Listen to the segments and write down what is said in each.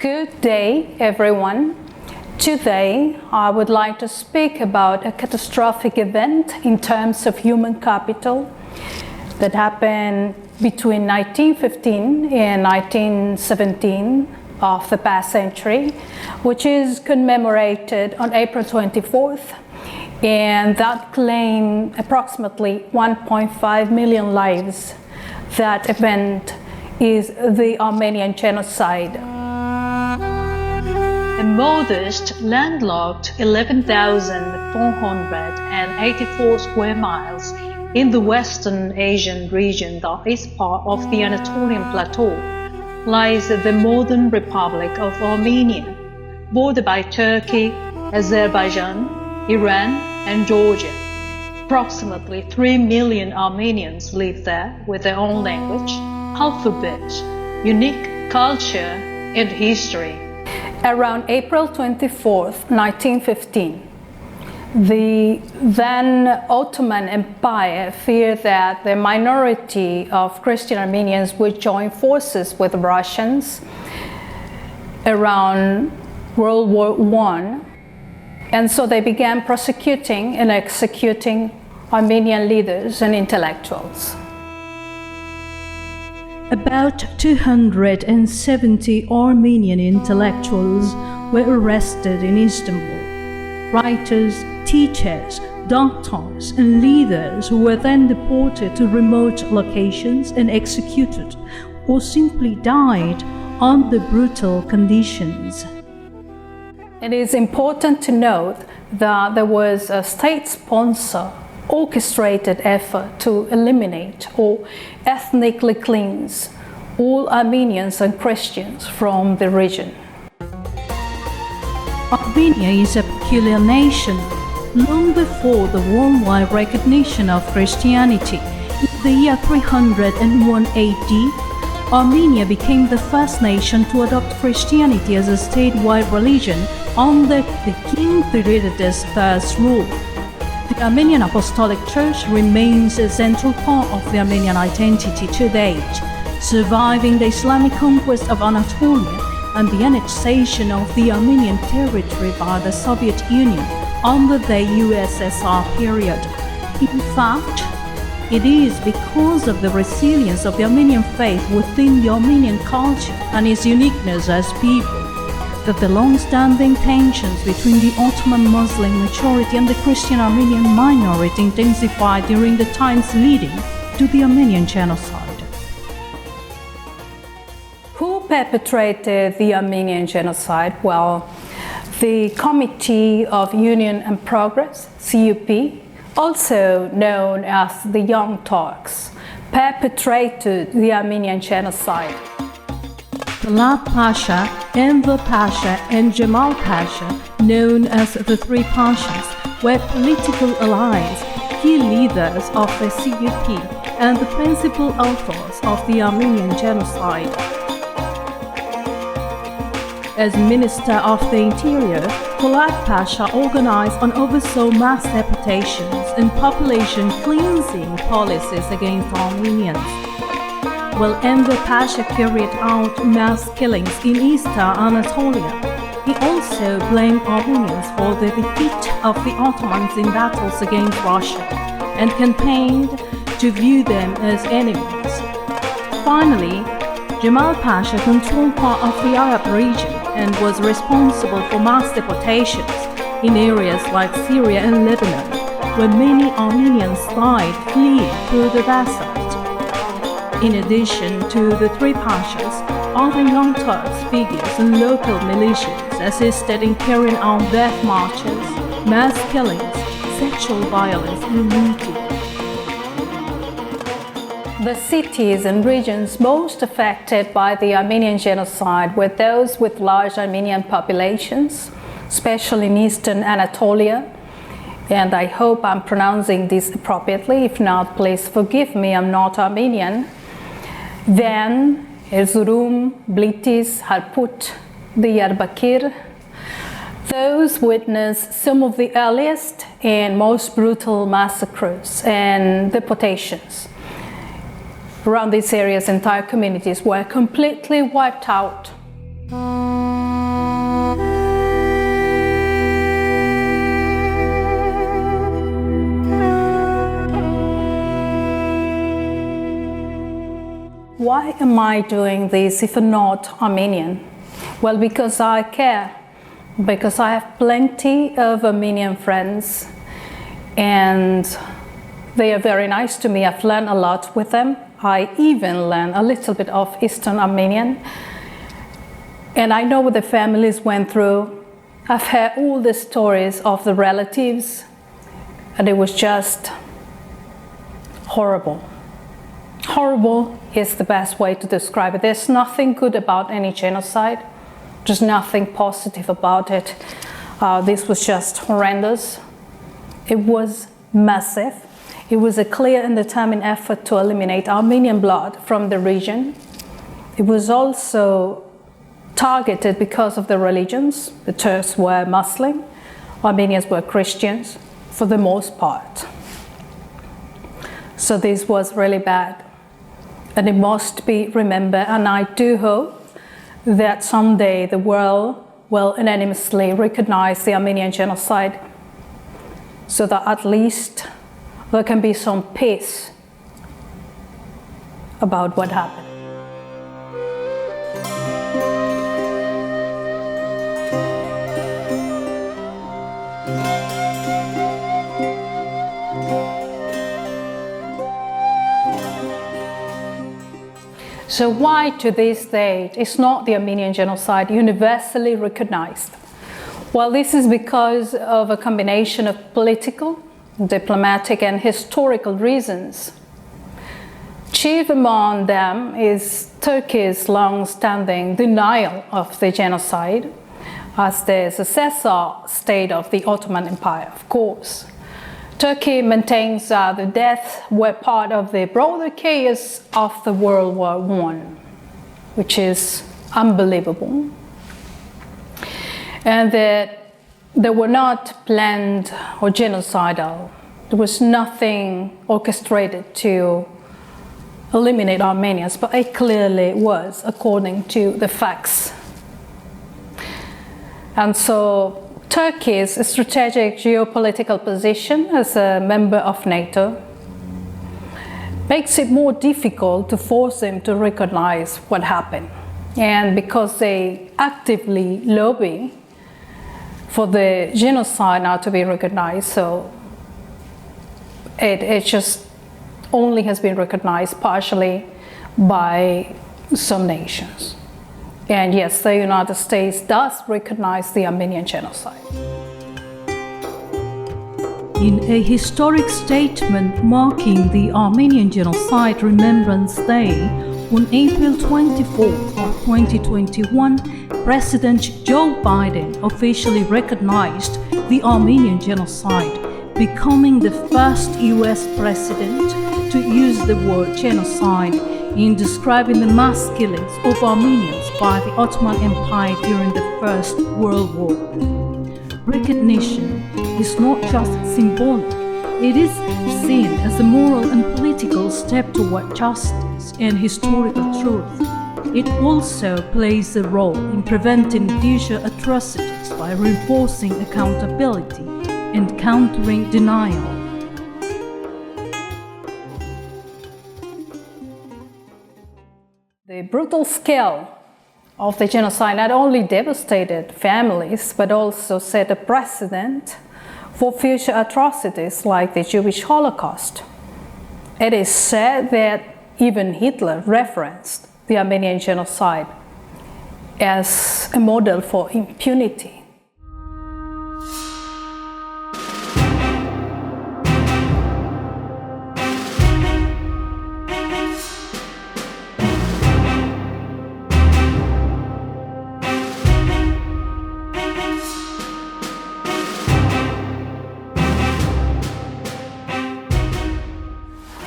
Good day, everyone. Today, I would like to speak about a catastrophic event in terms of human capital that happened between 1915 and 1917 of the past century, which is commemorated on April 24th, and that claimed approximately 1.5 million lives. That event is the Armenian Genocide. A modest, landlocked 11,484 square miles in the Western Asian region that is part of the Anatolian Plateau lies the modern Republic of Armenia, bordered by Turkey, Azerbaijan, Iran, and Georgia. Approximately 3 million Armenians live there with their own language, alphabet, unique culture, and history. Around April 24th, 1915, the then Ottoman Empire feared that the minority of Christian Armenians would join forces with the Russians around World War I, and so they began prosecuting and executing Armenian leaders and intellectuals. About 270 Armenian intellectuals were arrested in Istanbul. Writers, teachers, doctors, and leaders were then deported to remote locations and executed, or simply died under brutal conditions. It is important to note that there was a state-sponsored, orchestrated effort to eliminate or ethnically cleanse all Armenians and Christians from the region. Armenia is a peculiar nation. Long before the worldwide recognition of Christianity, in the year 301 AD, Armenia became the first nation to adopt Christianity as a statewide religion under the King Theridates III's rule. The Armenian Apostolic Church remains a central part of the Armenian identity to date, surviving the Islamic conquest of Anatolia and the annexation of the Armenian territory by the Soviet Union under the USSR period. In fact, it is because of the resilience of the Armenian faith within the Armenian culture and its uniqueness as people that the long-standing tensions between the Ottoman Muslim majority and the Christian Armenian minority intensified during the times leading to the Armenian Genocide. Who perpetrated the Armenian Genocide? Well, the Committee of Union and Progress, CUP, also known as the Young Turks, perpetrated the Armenian Genocide. Talat Pasha, Enver Pasha, and Jamal Pasha, known as the Three Pashas, were political allies, key leaders of the CUP, and the principal authors of the Armenian Genocide. As Minister of the Interior, Talat Pasha organized and oversaw mass deportations and population cleansing policies against Armenians, while Enver Pasha carried out mass killings in Eastern Anatolia. He also blamed Armenians for the defeat of the Ottomans in battles against Russia and campaigned to view them as enemies. Finally, Jamal Pasha controlled part of the Arab region and was responsible for mass deportations in areas like Syria and Lebanon, where many Armenians died fleeing through the desert. In addition to the Three Pashas, other Young Turks figures and local militias assisted in carrying out death marches, mass killings, sexual violence, and looting. The cities and regions most affected by the Armenian Genocide were those with large Armenian populations, especially in Eastern Anatolia, and I hope I'm pronouncing this appropriately. If not, please forgive me, I'm not Armenian. Then Erzurum, Blitis, Harput, Diyarbakir. Those witnessed some of the earliest and most brutal massacres and deportations. Around these areas, entire communities were completely wiped out. why am I doing this if I'm not Armenian? Well, because I care, because I have plenty of Armenian friends and they are very nice to me. I've learned a lot with them. I even learned a little bit of Eastern Armenian. And I know what the families went through. I've heard all the stories of the relatives, and it was just horrible. Horrible is the best way to describe it. There's nothing good about any genocide. There's nothing positive about it. This was just horrendous. It was massive. It was a clear and determined effort to eliminate Armenian blood from the region. It was also targeted because of the religions. The Turks were Muslim, Armenians were Christians for the most part. So this was really bad. And it must be remembered, and I do hope that someday the world will unanimously recognize the Armenian genocide so that at least there can be some peace about what happened. So why to this date is not the Armenian genocide universally recognized? Well, this is because of a combination of political, diplomatic and historical reasons. Chief among them is Turkey's long-standing denial of the genocide as the successor state of the Ottoman Empire, of course. Turkey maintains the deaths were part of the broader chaos after World War I, which is unbelievable. And that they were not planned or genocidal. There was nothing orchestrated to eliminate Armenians, but it clearly was, according to the facts. And so Turkey's strategic geopolitical position as a member of NATO makes it more difficult to force them to recognize what happened. And because they actively lobby for the genocide now to be recognized, so it just only has been recognized partially by some nations. And yes, the United States does recognize the Armenian genocide. In a historic statement marking the Armenian Genocide Remembrance Day on April 24th of 2021, President Joe Biden officially recognized the Armenian genocide, becoming the first US president to use the word genocide in describing the mass killings of Armenians by the Ottoman Empire during the First World War. Recognition is not just symbolic, it is seen as a moral and political step toward justice and historical truth. It also plays a role in preventing future atrocities by reinforcing accountability and countering denial. The brutal scale of the genocide not only devastated families, but also set a precedent for future atrocities like the Jewish Holocaust. It is said that even Hitler referenced the Armenian genocide as a model for impunity.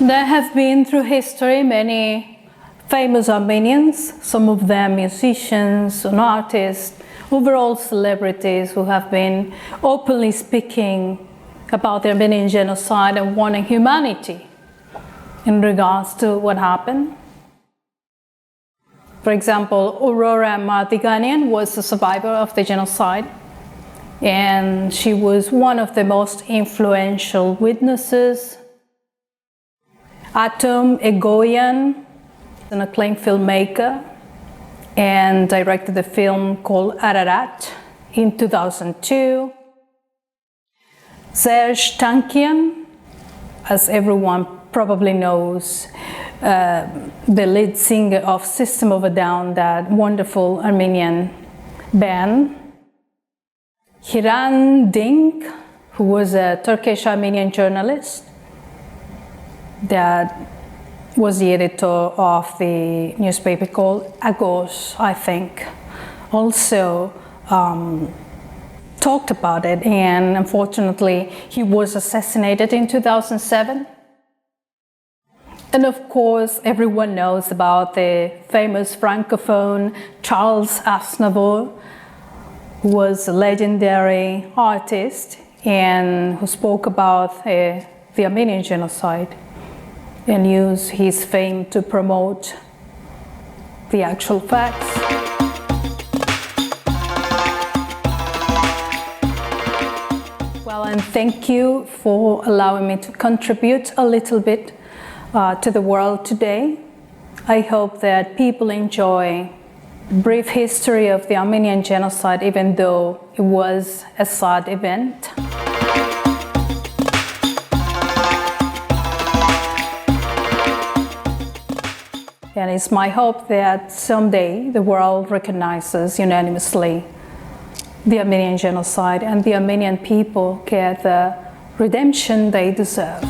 There have been through history many famous Armenians, some of them musicians and artists, overall celebrities who have been openly speaking about the Armenian genocide and warning humanity in regards to what happened. For example, Aurora Mardiganian was a survivor of the genocide, and she was one of the most influential witnesses. Atom Egoyan, an acclaimed filmmaker and directed a film called Ararat in 2002. Serj Tankian, as everyone probably knows, the lead singer of System of a Down, that wonderful Armenian band. Hiran Dink, who was a Turkish Armenian journalist that was the editor of the newspaper called Agos, I think, also talked about it, and unfortunately he was assassinated in 2007. And of course, everyone knows about the famous Francophone Charles Aznavour, who was a legendary artist and who spoke about the Armenian Genocide and used his fame to promote the actual facts. Well, and thank you for allowing me to contribute a little bit to the world today. I hope that people enjoy a brief history of the Armenian Genocide, even though it was a sad event. And it's my hope that someday the world recognizes unanimously the Armenian Genocide and the Armenian people get the redemption they deserve.